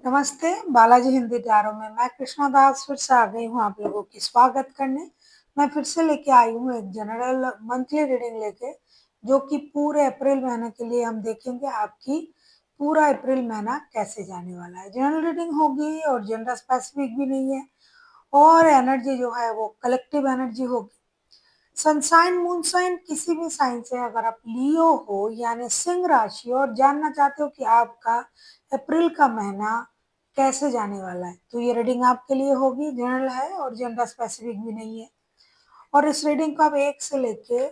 नमस्ते, बालाजी हिंदी टैरो में मैं कृष्णा दास फिर से आ गई हूँ आप लोगों की स्वागत करने। मैं फिर से लेके आई हूँ एक जनरल मंथली रीडिंग लेके, जो कि पूरे अप्रैल महीने के लिए हम देखेंगे आपकी पूरा अप्रैल महीना कैसे जाने वाला है। जनरल रीडिंग होगी और जेंडर स्पेसिफिक भी नहीं है, और एनर्जी जो है वो कलेक्टिव एनर्जी होगी। सनसाइन मूनसाइन किसी भी साइन से अगर आप लियो हो यानी सिंह राशि और जानना चाहते हो कि आपका अप्रैल का महीना कैसे जाने वाला है, तो ये रीडिंग आपके लिए होगी। जनरल है और जेंडर स्पेसिफिक भी नहीं है, और इस रीडिंग को आप 1 से लेके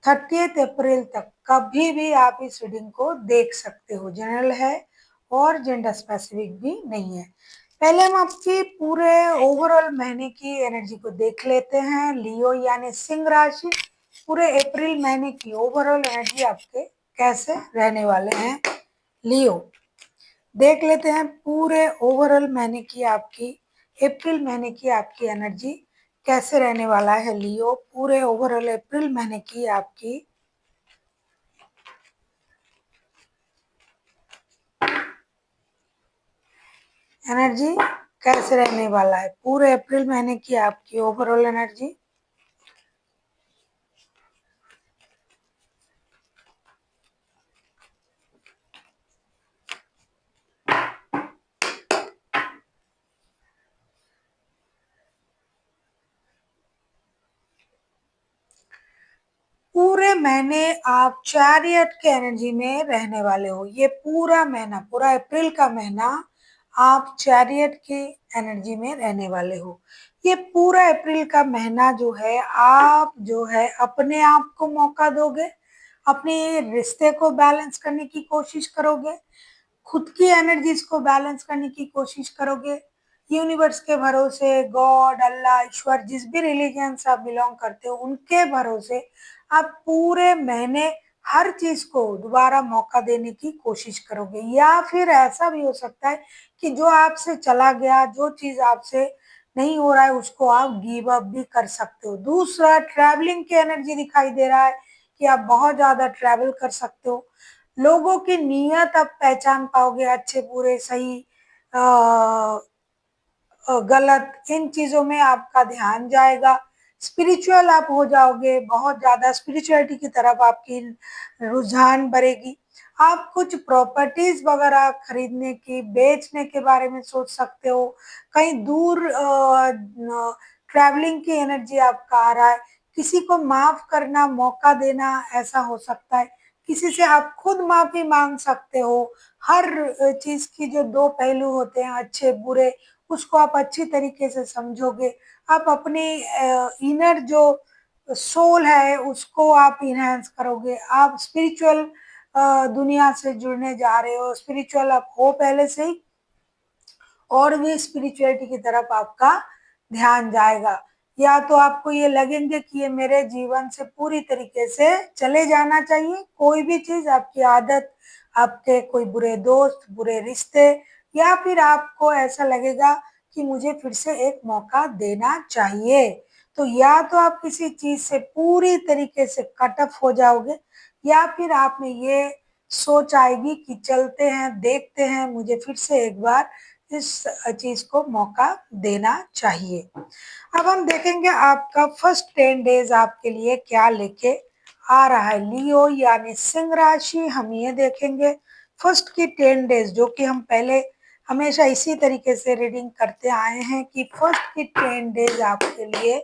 30 अप्रैल तक कभी भी आप इस रीडिंग को देख सकते हो। जनरल है और जेंडर स्पेसिफिक भी नहीं है। पहले हम आपकी पूरे ओवरऑल महीने की एनर्जी को देख लेते हैं। लियो यानी सिंह राशि, पूरे अप्रैल महीने की ओवरऑल एनर्जी आपके कैसे रहने वाले हैं। लियो देख लेते हैं पूरे ओवरऑल महीने की आपकी अप्रैल महीने की आपकी एनर्जी कैसे रहने वाला है। लियो पूरे ओवरऑल अप्रैल महीने की आपकी एनर्जी कैसे रहने वाला है। पूरे अप्रैल महीने की आपकी ओवरऑल एनर्जी पूरे महीने आप चैरियट के एनर्जी में रहने वाले हो। ये पूरा महीना, पूरा अप्रैल का महीना आप चैरियट की एनर्जी में रहने वाले हो। ये पूरा अप्रैल का महीना जो है आप जो है अपने आप को मौका दोगे, अपने रिश्ते को बैलेंस करने की कोशिश करोगे, खुद की एनर्जीज को बैलेंस करने की कोशिश करोगे। यूनिवर्स के भरोसे, गॉड, अल्लाह, ईश्वर, जिस भी रिलीजन से आप बिलोंग करते हो उनके भरोसे आप पूरे महीने हर चीज को दोबारा मौका देने की कोशिश करोगे। या फिर ऐसा भी हो सकता है कि जो आपसे चला गया, जो चीज आपसे नहीं हो रहा है, उसको आप गिव अप भी कर सकते हो। दूसरा, ट्रैवलिंग की एनर्जी दिखाई दे रहा है कि आप बहुत ज्यादा ट्रैवल कर सकते हो। लोगों की नीयत आप पहचान पाओगे, अच्छे बुरे सही गलत, इन चीजों में आपका ध्यान जाएगा। स्पिरिचुअल आप हो जाओगे, बहुत ज्यादा स्पिरिचुअलिटी की तरफ आपकी रुझान बढ़ेगी। आप कुछ प्रॉपर्टीज वगैरह खरीदने की, बेचने के बारे में सोच सकते हो। कहीं दूर ट्रैवलिंग की एनर्जी आपका आ रहा है। किसी को माफ करना, मौका देना, ऐसा हो सकता है। किसी से आप खुद माफी मांग सकते हो। हर चीज की जो दो पहलू होते हैं, अच्छे बुरे, उसको आप अच्छी तरीके से समझोगे। आप अपनी इनर जो सोल है उसको आप इनहेंस करोगे। आप स्पिरिचुअल दुनिया से जुड़ने जा रहे हो, स्पिरिचुअल आप हो पहले से ही, और भी स्पिरिचुअलिटी की तरफ आपका ध्यान जाएगा। या तो आपको ये लगेंगे कि ये मेरे जीवन से पूरी तरीके से चले जाना चाहिए, कोई भी चीज, आपकी आदत, आपके कोई बुरे दोस्त, बुरे रिश्ते, या फिर आपको ऐसा लगेगा कि मुझे फिर से एक मौका देना चाहिए। तो या तो आप किसी चीज से पूरी तरीके से कट ऑफ हो जाओगे, या फिर आप में ये सोच आएगी कि चलते हैं, देखते हैं, मुझे फिर से एक बार इस चीज को मौका देना चाहिए। अब हम देखेंगे आपका फर्स्ट 10 डेज आपके लिए क्या लेके आ रहा है। लियो यानी सिंह राशि, हम ये देखेंगे फर्स्ट की 10 डेज, जो कि हम पहले हमेशा इसी तरीके से रीडिंग करते आए हैं कि फर्स्ट की 10 डेज आपके लिए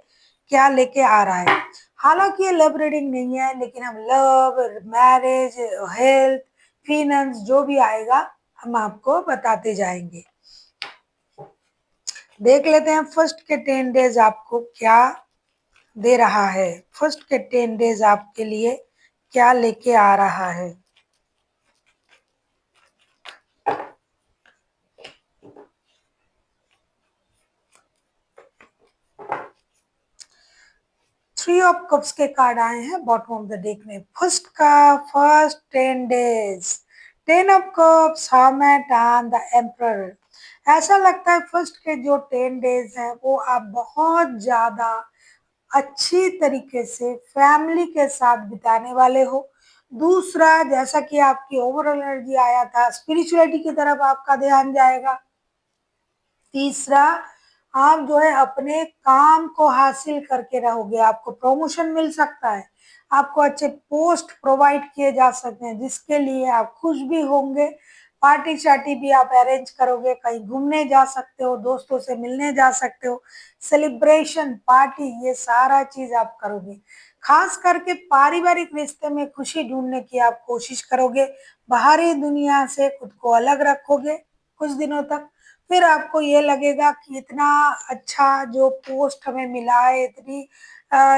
क्या लेके आ रहा है। हालांकि ये लव रीडिंग नहीं है, लेकिन हम लव, मैरिज, हेल्थ, फिनेंस, जो भी आएगा हम आपको बताते जाएंगे। देख लेते हैं फर्स्ट के 10 डेज आपको क्या दे रहा है। फर्स्ट के 10 डेज आपके लिए क्या लेके आ रहा है। थ्री ऑफ कप्स के कार्ड आए हैं बॉटम ऑफ द डेक में। First 10 days, 10 of cups, hermit and the emperor. ऐसा लगता है फर्स्ट के जो 10 डेज हैं वो आप बहुत ज्यादा अच्छी तरीके से फैमिली के साथ बिताने वाले हो। दूसरा, जैसा कि आपकी ओवरऑल एनर्जी आया था, स्पिरिचुअलिटी की तरफ आपका ध्यान जाएगा। तीसरा, आप जो है अपने काम को हासिल करके रहोगे, आपको प्रमोशन मिल सकता है, आपको अच्छे पोस्ट प्रोवाइड किए जा सकते हैं, जिसके लिए आप खुश भी होंगे। पार्टी शार्टी भी आप अरेंज करोगे, कहीं घूमने जा सकते हो, दोस्तों से मिलने जा सकते हो, सेलिब्रेशन पार्टी, ये सारा चीज आप करोगे। खास करके पारिवारिक रिश्ते में खुशी ढूंढने की आप कोशिश करोगे, बाहरी दुनिया से खुद को अलग रखोगे कुछ दिनों तक। फिर आपको ये लगेगा कि इतना अच्छा जो पोस्ट हमें मिला है, इतनी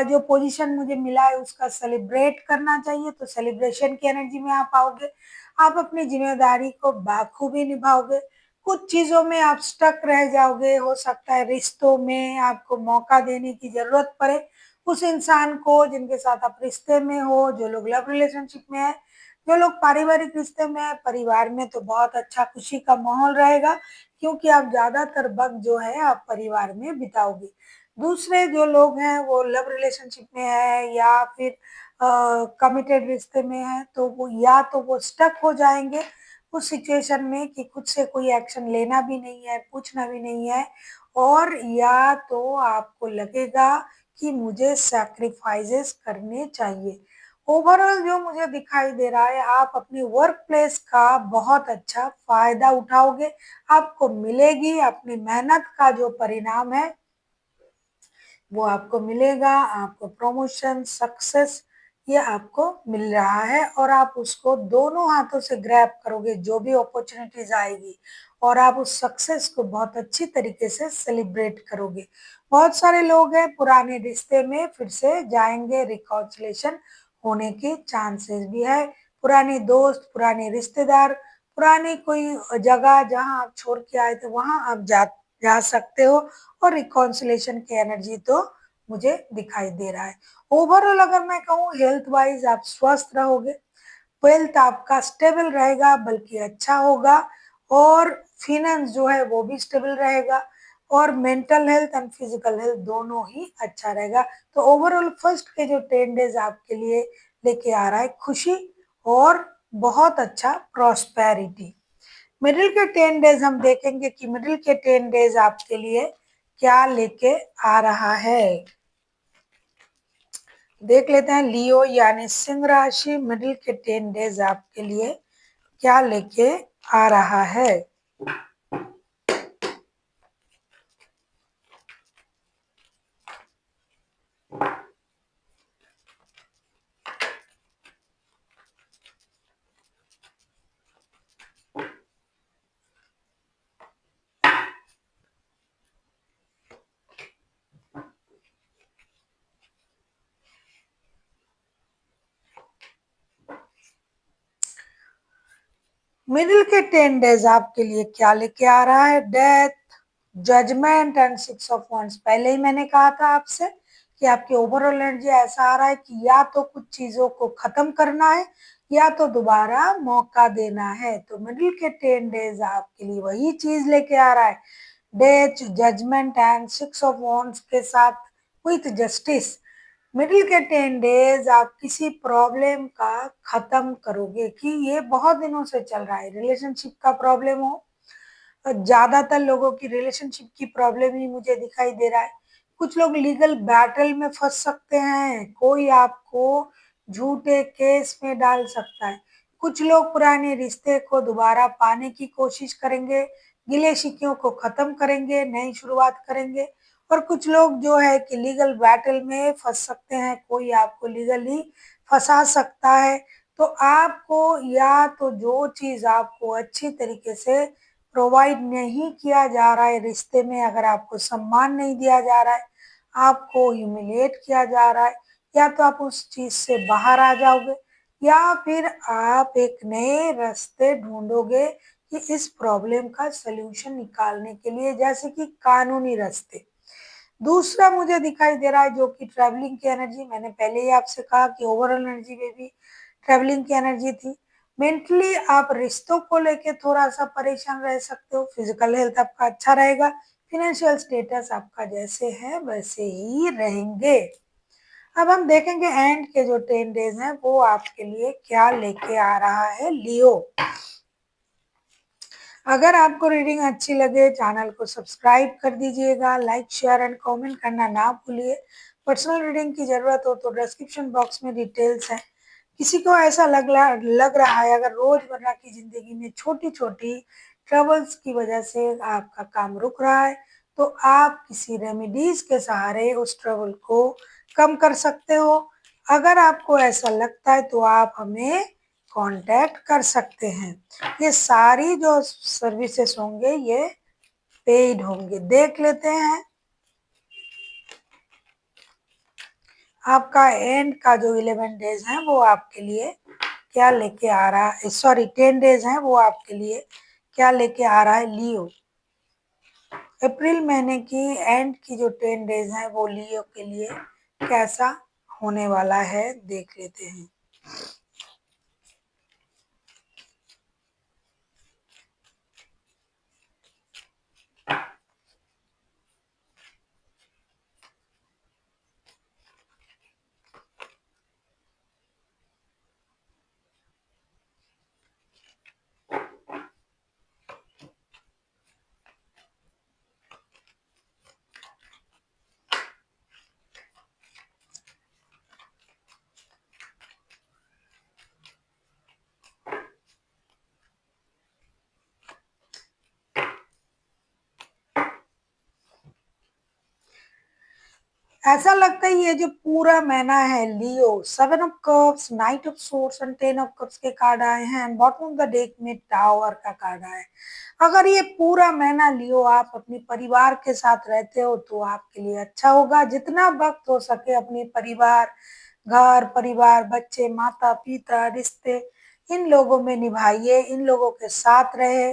जो पोजीशन मुझे मिला है, उसका सेलिब्रेट करना चाहिए, तो सेलिब्रेशन की एनर्जी में आप आओगे। आप अपनी जिम्मेदारी को बाखूबी निभाओगे। कुछ चीजों में आप स्टक रह जाओगे, हो सकता है रिश्तों में आपको मौका देने की जरूरत पड़े उस इंसान को जिनके साथ आप रिश्ते में हो, जो लोग लव रिलेशनशिप में है। जो लोग पारिवारिक रिश्ते में है, परिवार में तो बहुत अच्छा खुशी का माहौल रहेगा, क्योंकि आप ज्यादातर वक्त जो है आप परिवार में बिताओगे। दूसरे जो लोग हैं वो लव रिलेशनशिप में है या फिर कमिटेड रिश्ते में है, तो वो या तो वो स्टक हो जाएंगे उस सिचुएशन में कि खुद से कोई एक्शन लेना भी नहीं है, पूछना भी नहीं है, और या तो आपको लगेगा कि मुझे सैक्रिफाइसेस करने चाहिए। ओवरऑल जो मुझे दिखाई दे रहा है, आप अपनी वर्क प्लेस का बहुत अच्छा फायदा उठाओगे, आपको मिलेगी अपनी मेहनत का जो परिणाम है वो आपको मिलेगा, आपको प्रमोशन सक्सेस ये आपको मिल रहा है, और आप उसको दोनों हाथों से ग्रैब करोगे जो भी अपॉर्चुनिटीज आएगी, और आप उस सक्सेस को बहुत अच्छी तरीके से सेलिब्रेट करोगे। बहुत सारे लोग हैं पुराने रिश्ते में फिर से जाएंगे, रिकॉन्सिलेशन होने के चांसेस भी है। पुराने दोस्त, पुराने रिश्तेदार, पुरानी कोई जगह जहां आप छोड़ के आए थे वहां आप जा सकते हो, और रिकॉन्सिलेशन की एनर्जी तो मुझे दिखाई दे रहा है। ओवरऑल अगर मैं कहूँ हेल्थ वाइज आप स्वस्थ रहोगे, वेल्थ आपका स्टेबल रहेगा, बल्कि अच्छा होगा, और फिनेंस जो है वो भी स्टेबल रहेगा, और mental health and physical health दोनों ही अच्छा रहेगा। तो ओवरऑल फर्स्ट के जो 10 डेज आपके लिए लेके आ रहा है खुशी और बहुत अच्छा प्रॉस्पेरिटी। मिडिल के 10 डेज हम देखेंगे कि मिडिल के 10 डेज आपके लिए क्या लेके आ रहा है। देख लेते हैं लियो यानी सिंह राशि मिडिल के 10 डेज आपके लिए क्या लेके आ रहा है। मिडिल के 10 डेज आपके लिए क्या लेके आ रहा है। Death, judgement and 6 of wands. पहले ही मैंने कहा था आपसे कि आपकी ओवरऑल एनर्जी ऐसा आ रहा है कि या तो कुछ चीजों को खत्म करना है या तो दोबारा मौका देना है। तो मिडिल के 10 डेज आपके लिए वही चीज लेके आ रहा है। Death, judgement and 6 of wands के साथ विथ जस्टिस। मिडिल के 10 डेज आप किसी प्रॉब्लम का खत्म करोगे कि ये बहुत दिनों से चल रहा है, रिलेशनशिप का प्रॉब्लम हो, ज्यादातर लोगों की रिलेशनशिप की प्रॉब्लम ही मुझे दिखाई दे रहा है। कुछ लोग लीगल बैटल में फंस सकते हैं, कोई आपको झूठे केस में डाल सकता है। कुछ लोग पुराने रिश्ते को दोबारा पाने की कोशिश करेंगे, गिले शिकयों को खत्म करेंगे, नई शुरुआत करेंगे। और कुछ लोग जो है कि लीगल बैटल में फंस सकते हैं, कोई आपको लीगली फंसा सकता है। तो आपको या तो जो चीज आपको अच्छी तरीके से प्रोवाइड नहीं किया जा रहा है रिश्ते में, अगर आपको सम्मान नहीं दिया जा रहा है, आपको ह्यूमिलिएट किया जा रहा है, या तो आप उस चीज से बाहर आ जाओगे, या फिर आप एक नए रास्ते ढूंढोगे कि इस प्रॉब्लम का सलूशन निकालने के लिए, जैसे कि कानूनी रास्ते। दूसरा मुझे दिखाई दे रहा है जो कि ट्रैवलिंग की एनर्जी, मैंने पहले ही आपसे कहा कि ओवरऑल एनर्जी में भी ट्रैवलिंग की एनर्जी थी। मेंटली आप रिश्तों को लेके थोड़ा सा परेशान रह सकते हो, फिजिकल हेल्थ आपका अच्छा रहेगा, फिनेंशियल स्टेटस आपका जैसे है वैसे ही रहेंगे। अब हम देखेंगे एंड के जो 10 डेज हैं वो आपके लिए क्या लेके आ रहा है लियो। अगर आपको रीडिंग अच्छी लगे चैनल को सब्सक्राइब कर दीजिएगा, लाइक शेयर एंड कमेंट करना ना भूलिए। पर्सनल रीडिंग की ज़रूरत हो तो डिस्क्रिप्शन बॉक्स में डिटेल्स हैं। किसी को ऐसा लग रहा है अगर रोज़मर्रा की ज़िंदगी में छोटी-छोटी ट्रबल्स की वजह से आपका काम रुक रहा है, तो आप किसी रेमेडीज़ के सहारे उस ट्रबल को कम कर सकते हो। अगर आपको ऐसा लगता है तो आप हमें कॉन्टैक्ट कर सकते हैं। ये सारी जो सर्विसेज होंगे ये पेड होंगे। देख लेते हैं आपका एंड का जो 11 डेज हैं वो आपके लिए क्या लेके आ रहा है, सॉरी 10 डेज हैं वो आपके लिए क्या लेके आ रहा है लियो। अप्रैल महीने की एंड की जो 10 डेज हैं वो लियो के लिए कैसा होने वाला है देख लेते हैं। ऐसा लगता है ये जो पूरा महीना है लियो 7 of cups, night of swords and 10 of cups के कार्ड आए हैं and bottom of the deck में टावर का कार्ड आया है। अगर ये पूरा महीना लियो आप अपने परिवार के साथ रहते हो तो आपके लिए अच्छा होगा। जितना वक्त हो सके अपने परिवार, घर परिवार, बच्चे, माता पिता, रिश्ते इन लोगों में निभाइए, इन लोगों के साथ रहे,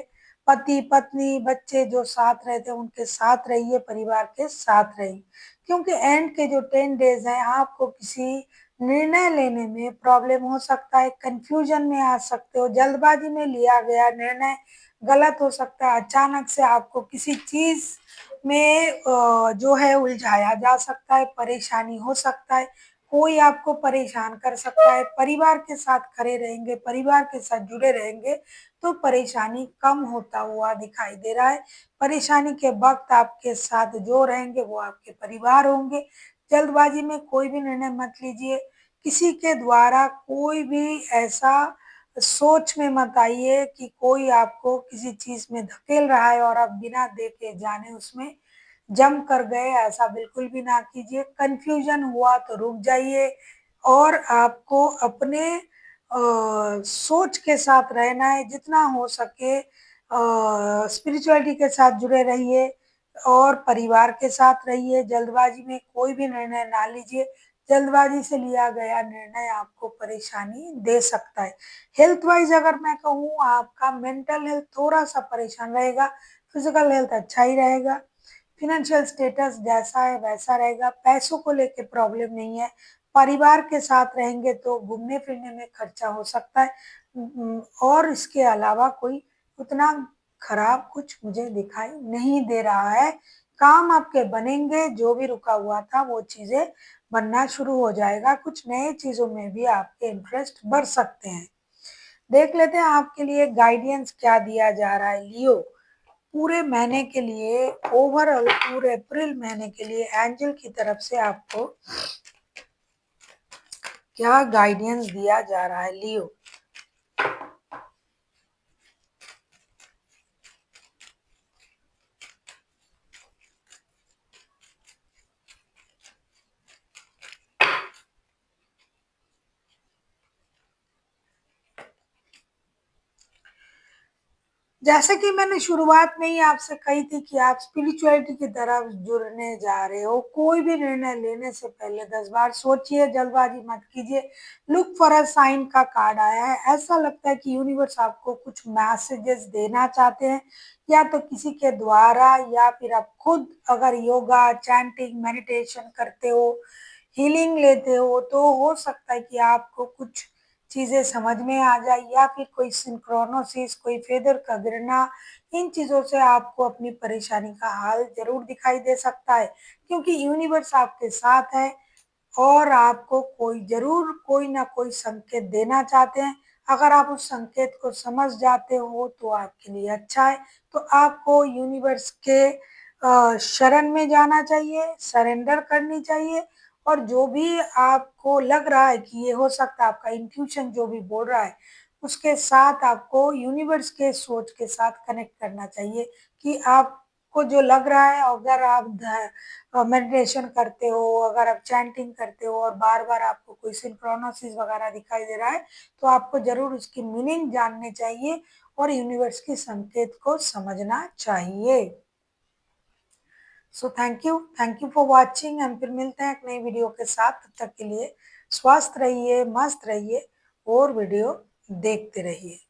पति पत्नी बच्चे जो साथ रहते हैं उनके साथ रहिए, परिवार के साथ रहिए। क्योंकि एंड के जो 10 डेज हैं आपको किसी निर्णय लेने में प्रॉब्लम हो सकता है, कंफ्यूजन में आ सकते हो, जल्दबाजी में लिया गया निर्णय गलत हो सकता है, अचानक से आपको किसी चीज में जो है उलझाया जा सकता है, परेशानी हो सकता है, कोई आपको परेशान कर सकता है। परिवार के साथ खड़े रहेंगे, परिवार के साथ जुड़े रहेंगे तो परेशानी कम होता हुआ दिखाई दे रहा है। परेशानी के वक़्त आपके साथ जो रहेंगे वो आपके परिवार होंगे। जल्दबाजी में कोई भी निर्णय मत लीजिए। किसी के द्वारा कोई भी ऐसा सोच में मत आइए कि कोई आपको किसी चीज़ में धकेल रहा है और आप बिना देखे जाने उसमें जम कर गए, ऐसा बिल्कुल भी ना कीजिए। कन्फ्यूज़न हुआ तो रुक जाइए और आपको अपने सोच के साथ रहना है, जितना हो सके स्पिरिचुअलिटी के साथ जुड़े रहिए और परिवार के साथ रहिए। जल्दबाजी में कोई भी निर्णय ना लीजिए। जल्दबाजी से लिया गया निर्णय आपको परेशानी दे सकता है। हेल्थ वाइज़ अगर मैं कहूँ आपका मेंटल हेल्थ थोड़ा-सा परेशान रहेगा, फिज़िकल हेल्थ अच्छा ही रहेगा। फ़ाइनेंशियल स्टेटस जैसा है वैसा रहेगा, पैसों को लेके प्रॉब्लम नहीं है। परिवार के साथ रहेंगे तो घूमने-फिरने में खर्चा हो सकता है। और इसके अलावा कोई उतना खराब कुछ मुझे दिखाई नहीं दे रहा है। काम आपके बनेंगे, जो भी रुका हुआ था वो चीज़ें बनना शुरू हो जाएगा। कुछ नए चीज़ों में भी आपके इंटरेस्ट बढ़ सकते हैं। देख लेते हैं आपके लिए गाइडेंस क्या दिया जा रहा है लियो। पूरे महीने के लिए ओवरऑल पूरे अप्रैल महीने के लिए एंजल की तरफ से आपको क्या गाइडेंस दिया जा रहा है लियो। जैसे कि मैंने शुरुआत में ही आपसे कही थी कि आप स्पिरिचुअलिटी की तरफ जुड़ने जा रहे हो, कोई भी निर्णय लेने से पहले 10 बार सोचिए, जल्दबाजी मत कीजिए। लुक फॉर अ साइन का कार्ड आया है, ऐसा लगता है कि यूनिवर्स आपको कुछ मैसेजेस देना चाहते हैं, या तो किसी के द्वारा या फिर आप खुद अगर योगा, चैंटिंग, मेडिटेशन करते हो, हीलिंग लेते हो, तो हो सकता है कि आपको कुछ चीज़ें समझ में आ जाए या फिर कोई सिंक्रोनोसिस, कोई फेदर का गिरना, इन चीज़ों से आपको अपनी परेशानी का हल ज़रूर दिखाई दे सकता है, क्योंकि यूनिवर्स आपके साथ है और आपको कोई ना कोई संकेत देना चाहते हैं। अगर आप उस संकेत को समझ जाते हो तो आपके लिए अच्छा है। तो आपको यूनिवर्स के शरण में जाना चाहिए, सरेंडर करनी चाहिए और जो भी आपको लग रहा है कि ये हो सकता है, आपका इंट्यूशन जो भी बोल रहा है, उसके साथ आपको यूनिवर्स के सोच के साथ कनेक्ट करना चाहिए कि आपको जो लग रहा है, अगर आप मेडिटेशन करते हो, अगर आप चैंटिंग करते हो और बार-बार आपको कोई सिंक्रोनिसिस वगैरह दिखाई दे रहा है, तो आपको ज़रूर उसकी मीनिंग जाननी चाहिए और यूनिवर्स के संकेत को समझना चाहिए। So thank you for watching. हम फिर मिलते हैं एक नई वीडियो के साथ। तब तक के लिए स्वस्थ रहिए, मस्त रहिए और वीडियो देखते रहिए।